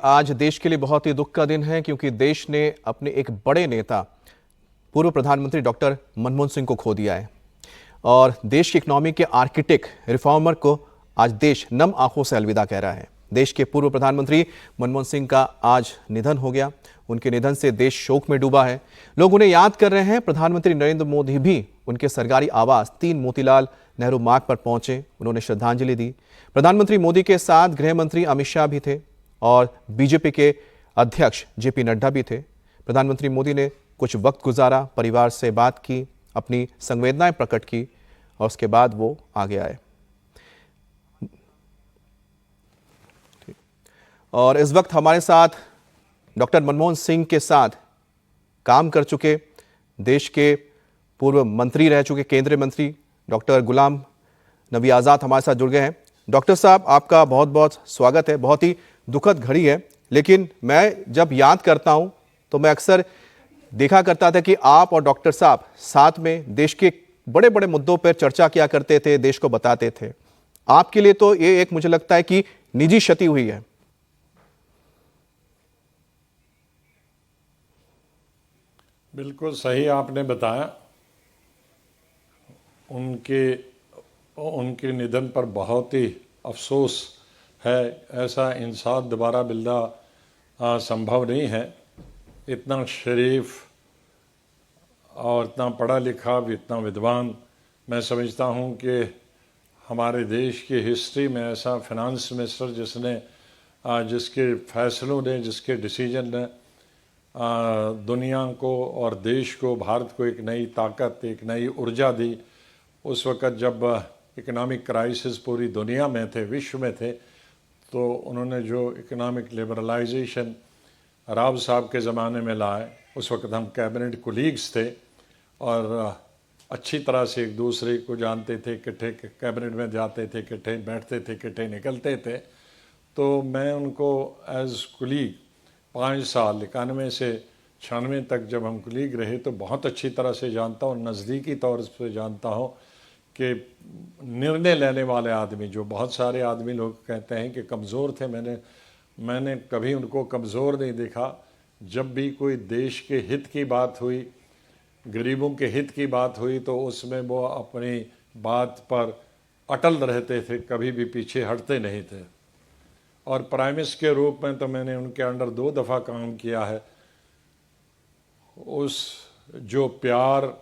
आज देश के लिए बहुत ही दुख का दिन है क्योंकि देश ने अपने एक बड़े नेता पूर्व प्रधानमंत्री डॉक्टर मनमोहन सिंह को खो दिया है और देश की इकोनॉमी के आर्किटेक्ट रिफॉर्मर को आज देश नम आंखों से अलविदा कह रहा है। देश के पूर्व प्रधानमंत्री मनमोहन सिंह का आज निधन हो गया। उनके निधन से देश शोक में डूबा है। लोग उन्हें याद कर रहे हैं। प्रधानमंत्री नरेंद्र मोदी भी उनके सरकारी आवास 3 मोतीलाल नेहरू मार्ग पर पहुंचे। उन्होंने श्रद्धांजलि दी। प्रधानमंत्री मोदी के साथ गृह मंत्री अमित शाह भी थे और बीजेपी के अध्यक्ष जेपी नड्डा भी थे। प्रधानमंत्री मोदी ने कुछ वक्त गुजारा, परिवार से बात की, अपनी संवेदनाएं प्रकट की और उसके बाद वो आगे आए। और इस वक्त हमारे साथ डॉक्टर मनमोहन सिंह के साथ काम कर चुके, देश के पूर्व मंत्री रह चुके केंद्रीय मंत्री डॉक्टर गुलाम नबी आज़ाद हमारे साथ जुड़ गए हैं। डॉक्टर साहब, आपका बहुत बहुत स्वागत है। बहुत ही दुखद घड़ी है, लेकिन मैं जब याद करता हूं तो मैं अक्सर देखा करता था कि आप और डॉक्टर साहब साथ में देश के बड़े बड़े मुद्दों पर चर्चा किया करते थे, देश को बताते थे। आपके लिए तो ये एक मुझे लगता है कि निजी क्षति हुई है। बिल्कुल सही आपने बताया। उनके निधन पर बहुत ही अफसोस है। ऐसा इंसान दोबारा मिलना संभव नहीं है। इतना शरीफ और इतना पढ़ा लिखा, इतना विद्वान, मैं समझता हूँ कि हमारे देश की हिस्ट्री में ऐसा फाइनेंस मिनिस्टर जिसके फैसलों ने, जिसके डिसीजन ने दुनिया को और देश को, भारत को एक नई ताकत, एक नई ऊर्जा दी। उस वक़्त जब इकोनॉमिक क्राइसिस पूरी दुनिया में थे, विश्व में थे, तो उन्होंने जो इकोनॉमिक लिबरलाइजेशन राव साहब के ज़माने में लाए, उस वक़्त हम कैबिनेट कोलीग्स थे और अच्छी तरह से एक दूसरे को जानते थे, इकट्ठे कैबिनेट में जाते थे, इकट्ठे बैठते थे, इकट्ठे निकलते थे। तो मैं उनको एज़ कोलीग 5 साल 91 से 96 तक जब हम कोलीग रहे तो बहुत अच्छी तरह से जानता हूँ, नज़दीकी तौर पर जानता हूँ कि निर्णय लेने वाले आदमी, जो बहुत सारे आदमी लोग कहते हैं कि कमज़ोर थे, मैंने कभी उनको कमज़ोर नहीं देखा। जब भी कोई देश के हित की बात हुई, गरीबों के हित की बात हुई, तो उसमें वो अपनी बात पर अटल रहते थे, कभी भी पीछे हटते नहीं थे। और प्राइम मिनिस्टर के रूप में तो मैंने उनके अंडर 2 दफ़ा काम किया है। उस जो प्यार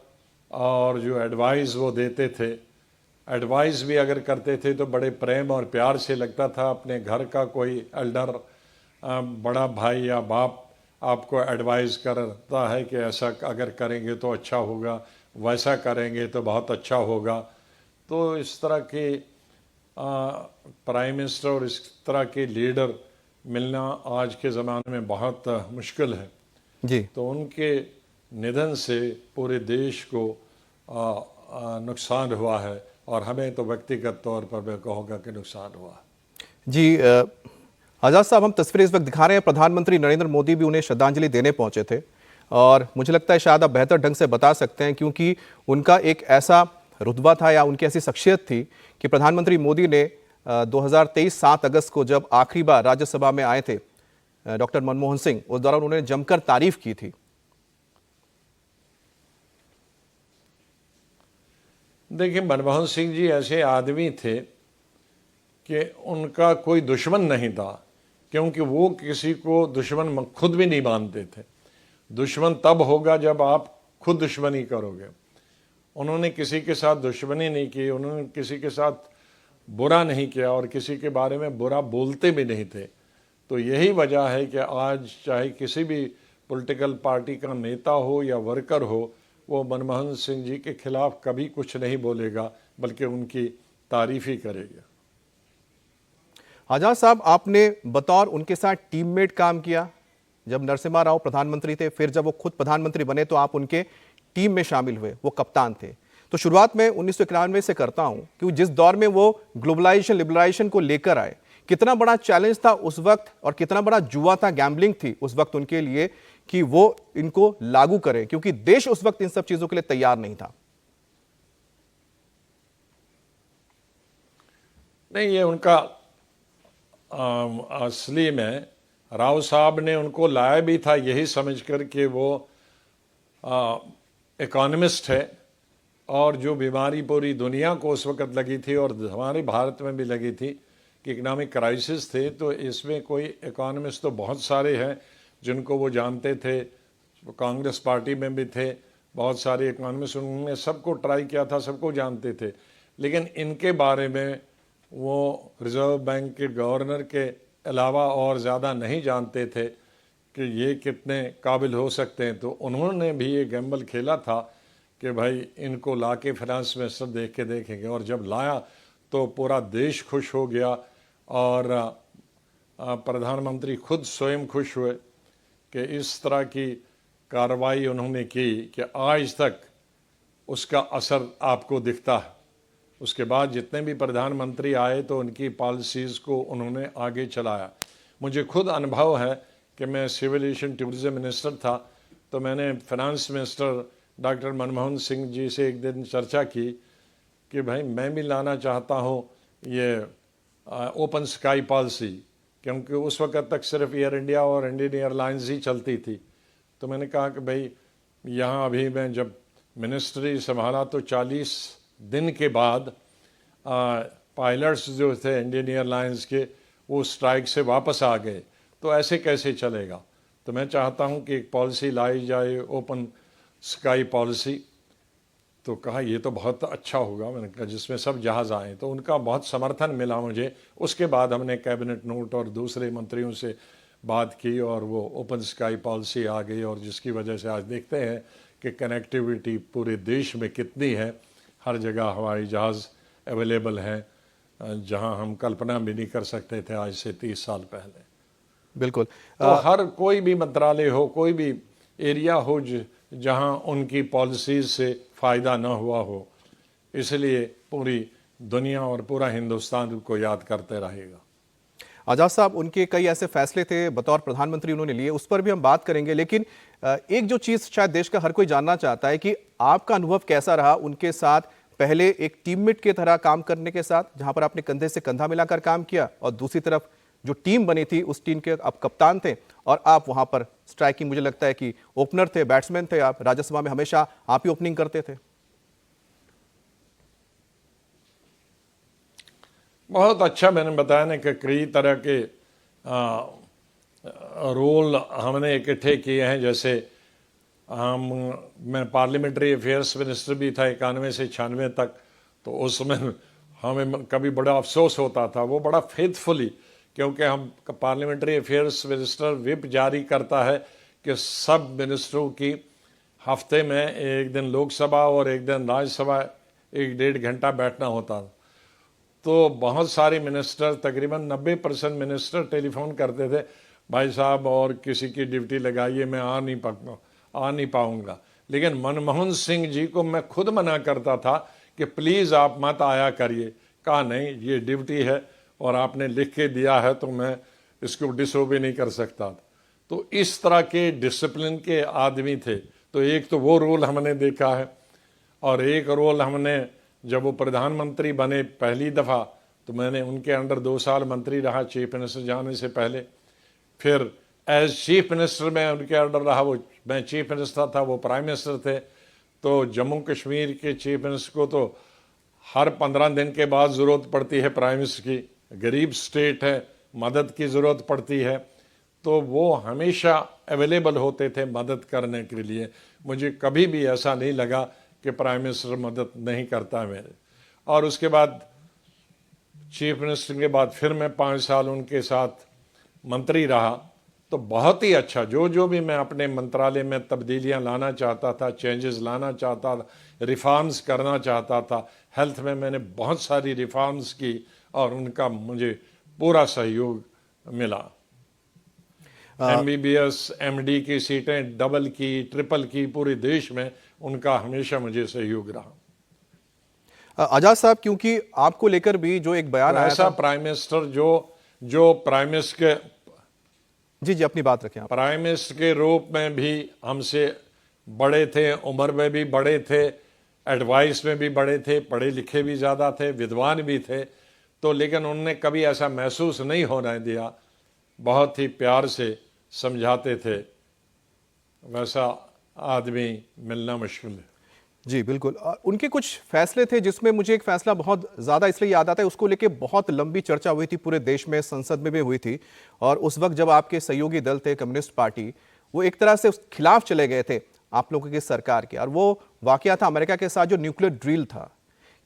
और जो एडवाइस वो देते थे, एडवाइस भी अगर करते थे तो बड़े प्रेम और प्यार से लगता था। अपने घर का कोई एल्डर, बड़ा भाई या बाप आपको एडवाइस करता है कि ऐसा अगर करेंगे तो अच्छा होगा, वैसा करेंगे तो बहुत अच्छा होगा। तो इस तरह के प्राइम मिनिस्टर और इस तरह के लीडर मिलना आज के ज़माने में बहुत मुश्किल है जी। तो उनके निधन से पूरे देश को नुकसान हुआ है और हमें तो व्यक्तिगत तौर पर मैं कहूँगा कि नुकसान हुआ। जी आज़ाद साहब, हम तस्वीरें इस वक्त दिखा रहे हैं। प्रधानमंत्री नरेंद्र मोदी भी उन्हें श्रद्धांजलि देने पहुंचे थे और मुझे लगता है शायद आप बेहतर ढंग से बता सकते हैं, क्योंकि उनका एक ऐसा रुतबा था या उनकी ऐसी शख्सियत थी कि प्रधानमंत्री मोदी ने 2023 7 अगस्त को जब आखिरी बार राज्यसभा में आए थे डॉक्टर मनमोहन सिंह, उस दौरान उन्होंने जमकर तारीफ की थी। देखिए, मनमोहन सिंह जी ऐसे आदमी थे कि उनका कोई दुश्मन नहीं था, क्योंकि वो किसी को दुश्मन खुद भी नहीं मानते थे। दुश्मन तब होगा जब आप खुद दुश्मनी करोगे। उन्होंने किसी के साथ दुश्मनी नहीं की, उन्होंने किसी के साथ बुरा नहीं किया और किसी के बारे में बुरा बोलते भी नहीं थे। तो यही वजह है कि आज चाहे किसी भी पॉलिटिकल पार्टी का नेता हो या वर्कर हो, वो मनमोहन सिंह जी के खिलाफ कभी कुछ नहीं बोलेगा, बल्कि उनकी तारीफ ही करेगा। आजाद साहब, आपने बतौर उनके साथ टीममेट काम किया। जब नरसिम्हा राव प्रधानमंत्री थे, फिर जब वो खुद प्रधानमंत्री बने तो आप उनके टीम में शामिल हुए, वो कप्तान थे। तो शुरुआत में 1991 से करता हूं कि जिस दौर में वो ग्लोबलाइजेशन लिबरलाइजेशन को लेकर आए, कितना बड़ा चैलेंज था उस वक्त और कितना बड़ा जुआ था, गैम्बलिंग थी उस वक्त उनके लिए कि वो इनको लागू करें, क्योंकि देश उस वक्त इन सब चीजों के लिए तैयार नहीं था। नहीं, ये उनका असली में राव साहब ने उनको लाया भी था यही समझकर कि वो इकोनॉमिस्ट है, और जो बीमारी पूरी दुनिया को उस वक्त लगी थी और हमारे भारत में भी लगी थी कि इकोनॉमिक क्राइसिस थे, तो इसमें कोई इकोनॉमिस्ट तो बहुत सारे हैं जिनको वो जानते थे, कांग्रेस पार्टी में भी थे बहुत सारे इकोनॉमिस्ट, उन्होंने सबको ट्राई किया था, सबको जानते थे, लेकिन इनके बारे में वो रिजर्व बैंक के गवर्नर के अलावा और ज़्यादा नहीं जानते थे कि ये कितने काबिल हो सकते हैं। तो उन्होंने भी ये गैम्बल खेला था कि भाई इनको ला के फाइनेंस मिनिस्टर देख के देखेंगे, और जब लाया तो पूरा देश खुश हो गया और प्रधानमंत्री खुद स्वयं खुश हुए कि इस तरह की कार्रवाई उन्होंने की कि आज तक उसका असर आपको दिखता है। उसके बाद जितने भी प्रधानमंत्री आए तो उनकी पॉलिसीज़ को उन्होंने आगे चलाया। मुझे खुद अनुभव है कि मैं सिविल एविएशन टूरिज्म मिनिस्टर था, तो मैंने finance minister doctor Manmohan Singh ji से एक दिन चर्चा की कि भाई मैं भी लाना चाहता हूँ ये ओपन स्काई पॉलिसी, क्योंकि उस वक्त तक सिर्फ एयर इंडिया और इंडियन एयरलाइंस ही चलती थी। तो मैंने कहा कि भाई यहाँ अभी मैं जब मिनिस्ट्री संभाला तो 40 दिन के बाद पायलट्स जो थे इंडियन एयरलाइंस के वो स्ट्राइक से वापस आ गए, तो ऐसे कैसे चलेगा। तो मैं चाहता हूँ कि एक पॉलिसी लाई जाए ओपन स्काई पॉलिसी। तो कहा ये तो बहुत अच्छा होगा, मैंने कहा जिसमें सब जहाज़ आए, तो उनका बहुत समर्थन मिला मुझे। उसके बाद हमने कैबिनेट नोट और दूसरे मंत्रियों से बात की और वो ओपन स्काई पॉलिसी आ गई, और जिसकी वजह से आज देखते हैं कि कनेक्टिविटी पूरे देश में कितनी है, हर जगह हवाई जहाज़ अवेलेबल हैं जहां हम कल्पना भी नहीं कर सकते थे आज से 30 साल पहले। बिल्कुल। तो हर कोई भी मंत्रालय हो, कोई भी एरिया हो जहां उनकी पॉलिसीज से फ़ायदा ना हुआ हो, इसलिए पूरी दुनिया और पूरा हिंदुस्तान उनको याद करते रहेगा। आजाद साहब, उनके कई ऐसे फैसले थे बतौर प्रधानमंत्री उन्होंने लिए, उस पर भी हम बात करेंगे, लेकिन एक जो चीज़ शायद देश का हर कोई जानना चाहता है कि आपका अनुभव कैसा रहा उनके साथ, पहले एक टीममेट की तरह काम करने के साथ जहां पर आपने कंधे से कंधा मिलाकर काम किया, और दूसरी तरफ जो टीम बनी थी उस टीम के आप कप्तान थे और आप वहां पर स्ट्राइकिंग, मुझे लगता है कि ओपनर थे, बैट्समैन थे आप, राज्यसभा में हमेशा आप ही ओपनिंग करते थे। बहुत अच्छा, मैंने बताया ना कि कई तरह के रोल हमने इकट्ठे किए हैं। जैसे मैं पार्लियामेंट्री अफेयर्स मिनिस्टर भी था 91 से 96 तक, तो उसमें हमें कभी बड़ा अफसोस होता था, वो बड़ा फेथफुली, क्योंकि हम पार्लियामेंट्री अफेयर्स मिनिस्टर विप जारी करता है कि सब मिनिस्टरों की हफ्ते में एक दिन लोकसभा और एक दिन राज्यसभा 1-1.5 घंटा बैठना होता था। तो बहुत सारे मिनिस्टर, तकरीबन 90% मिनिस्टर टेलीफोन करते थे, भाई साहब और किसी की ड्यूटी लगाइए, मैं आ नहीं पाऊंगा। लेकिन मनमोहन सिंह जी को मैं खुद मना करता था कि प्लीज़ आप मत आया करिए। कहा नहीं, ये ड्यूटी है और आपने लिख के दिया है तो मैं इसको डिसओबे नहीं कर सकता। तो इस तरह के डिसिप्लिन के आदमी थे। तो एक तो वो रोल हमने देखा है, और एक रोल हमने जब वो प्रधानमंत्री बने पहली दफ़ा, तो मैंने उनके अंडर 2 साल मंत्री रहा चीफ मिनिस्टर जाने से पहले। फिर एज चीफ मिनिस्टर मैं उनके अंडर रहा, वो मैं चीफ मिनिस्टर था, वो प्राइम मिनिस्टर थे। तो जम्मू कश्मीर के चीफ मिनिस्टर को तो हर 15 दिन के बाद ज़रूरत पड़ती है प्राइम मिनिस्टर की, गरीब स्टेट है, मदद की ज़रूरत पड़ती है, तो वो हमेशा अवेलेबल होते थे मदद करने के लिए। मुझे कभी भी ऐसा नहीं लगा कि प्राइम मिनिस्टर मदद नहीं करता मेरे। और उसके बाद चीफ मिनिस्टर के बाद फिर मैं 5 साल उनके साथ मंत्री रहा। तो बहुत ही अच्छा, जो भी मैं अपने मंत्रालय में तब्दीलियां लाना चाहता था, चेंजेस लाना चाहता था, रिफॉर्म्स करना चाहता था, हेल्थ में मैंने बहुत सारी रिफॉर्म्स की और उनका मुझे पूरा सहयोग मिला। MBBS MD की सीटें डबल की, ट्रिपल की, पूरे देश में उनका हमेशा मुझे सहयोग रहा। आजाद साहब, क्योंकि आपको लेकर भी जो एक बयान आया ऐसा था, प्राइम मिनिस्टर जो प्राइम मिनिस्टर के जी अपनी बात रखें आप। प्राइम मिनिस्टर के रूप में भी हमसे बड़े थे, उम्र में भी बड़े थे, एडवाइस में भी बड़े थे, पढ़े लिखे भी ज़्यादा थे, विद्वान भी थे। तो लेकिन उनने कभी ऐसा महसूस नहीं होने दिया बहुत ही प्यार से समझाते थे, वैसा आदमी मिलना मुश्किल है। जी बिल्कुल। उनके कुछ फैसले थे जिसमें मुझे एक फैसला बहुत ज़्यादा इसलिए याद आता है, उसको लेके बहुत लंबी चर्चा हुई थी पूरे देश में, संसद में भी हुई थी। और उस वक्त जब आपके सहयोगी दल थे कम्युनिस्ट पार्टी, वो एक तरह से उस खिलाफ चले गए थे आप लोगों की सरकार के, और वो वाकया था अमेरिका के साथ जो न्यूक्लियर ड्रिल था।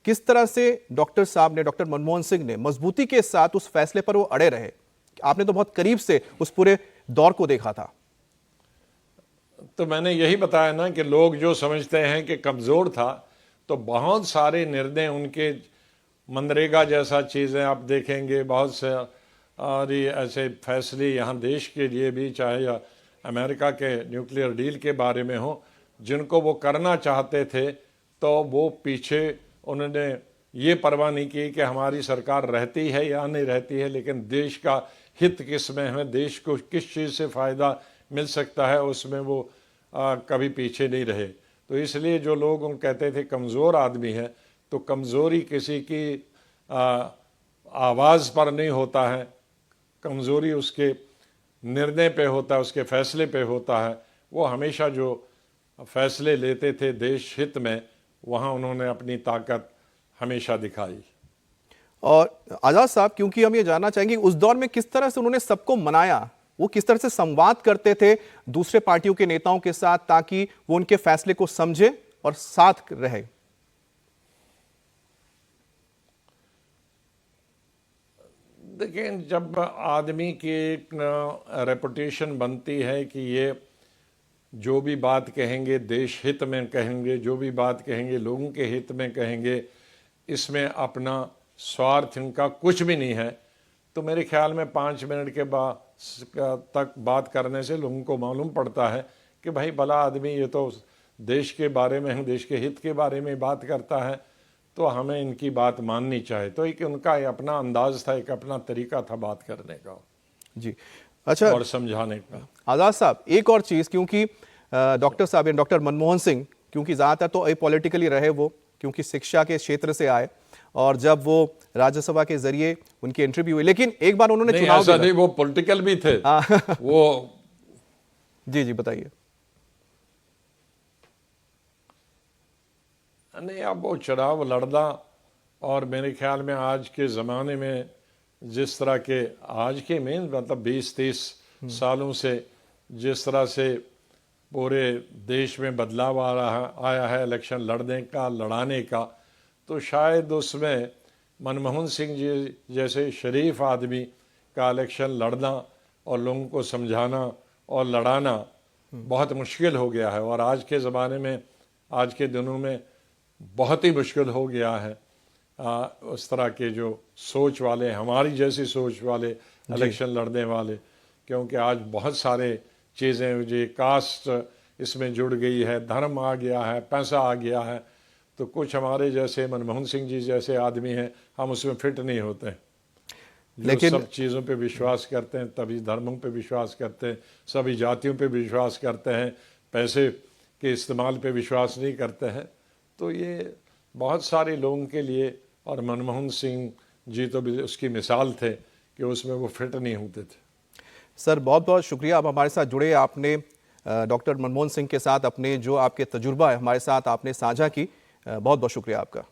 किस तरह से डॉक्टर साहब ने, डॉक्टर मनमोहन सिंह ने मजबूती के साथ उस फैसले पर वो अड़े रहे? आपने तो बहुत करीब से उस पूरे दौर को देखा था। तो मैंने यही बताया ना कि लोग जो समझते हैं कि कमज़ोर था, तो बहुत सारे निर्णय उनके, मनरेगा जैसा चीज़ें आप देखेंगे, बहुत से और ये ऐसे फैसले यहाँ देश के लिए भी, चाहे या अमेरिका के न्यूक्लियर डील के बारे में हो, जिनको वो करना चाहते थे, तो वो पीछे उन्होंने ये परवाह नहीं की कि हमारी सरकार रहती है या नहीं रहती है, लेकिन देश का हित किस में है, देश को किस चीज़ से फ़ायदा मिल सकता है, उसमें वो कभी पीछे नहीं रहे। तो इसलिए जो लोग उन कहते थे कमज़ोर आदमी है, तो कमज़ोरी किसी की आवाज़ पर नहीं होता है, कमज़ोरी उसके निर्णय पे होता है, उसके फैसले पे होता है। वो हमेशा जो फैसले लेते थे देश हित में, वहाँ उन्होंने अपनी ताकत हमेशा दिखाई। और आज़ाद साहब, क्योंकि हम ये जानना चाहेंगे उस दौर में किस तरह से उन्होंने सबको मनाया, वो किस तरह से संवाद करते थे दूसरे पार्टियों के नेताओं के साथ, ताकि वो उनके फैसले को समझे और साथ रहे? देखिए, जब आदमी की एक रेपुटेशन बनती है कि ये जो भी बात कहेंगे देश हित में कहेंगे, जो भी बात कहेंगे लोगों के हित में कहेंगे, इसमें अपना स्वार्थ इनका कुछ भी नहीं है, तो मेरे ख्याल में 5 मिनट के बाद तक बात करने से लोगों को मालूम पड़ता है कि भाई भला आदमी ये तो देश के बारे में, देश के हित के बारे में बात करता है, तो हमें इनकी बात माननी चाहिए। तो एक उनका अपना अंदाज था, एक अपना तरीका था बात करने का जी। अच्छा, और समझाने का। आज़ाद साहब, एक और चीज़, क्योंकि डॉक्टर साहब, डॉक्टर मनमोहन सिंह, क्योंकि ज़्यादातर तो अपॉलिटिकली रहे वो, क्योंकि शिक्षा के क्षेत्र से आए, और जब वो राज्यसभा के जरिए उनकी एंट्री भी हुई, लेकिन एक बार उन्होंने चुनाव ऐसा नहीं, वो पॉलिटिकल भी थे। वो जी जी बताइए। नहीं, अब वो चुनाव लड़ना, और मेरे ख्याल में आज के ज़माने में जिस तरह के आज के में मतलब 20-30 सालों से जिस तरह से पूरे देश में बदलाव आया है इलेक्शन लड़ने का, लड़ाने का, तो शायद उसमें मनमोहन सिंह जी जैसे शरीफ आदमी का इलेक्शन लड़ना और लोगों को समझाना और लड़ाना बहुत मुश्किल हो गया है। और आज के ज़माने में, आज के दिनों में बहुत ही मुश्किल हो गया है उस तरह के जो सोच वाले, हमारी जैसी सोच वाले इलेक्शन लड़ने वाले, क्योंकि आज बहुत सारे चीज़ें, जो कास्ट इसमें जुड़ गई है, धर्म आ गया है, पैसा आ गया है, तो कुछ हमारे जैसे मनमोहन सिंह जी जैसे आदमी हैं, हम उसमें फिट नहीं होते। लेकिन सब चीज़ों पे विश्वास करते हैं, तभी धर्मों पे विश्वास करते हैं, सभी जातियों पे विश्वास करते हैं, पैसे के इस्तेमाल पे विश्वास नहीं करते हैं। तो ये बहुत सारे लोगों के लिए, और मनमोहन सिंह जी तो भी उसकी मिसाल थे कि उसमें वो फिट नहीं होते थे। सर, बहुत बहुत शुक्रिया, आप हमारे साथ जुड़े, आपने डॉक्टर मनमोहन सिंह के साथ अपने जो आपके तजुर्बा है हमारे साथ आपने साझा की। बहुत बहुत शुक्रिया आपका।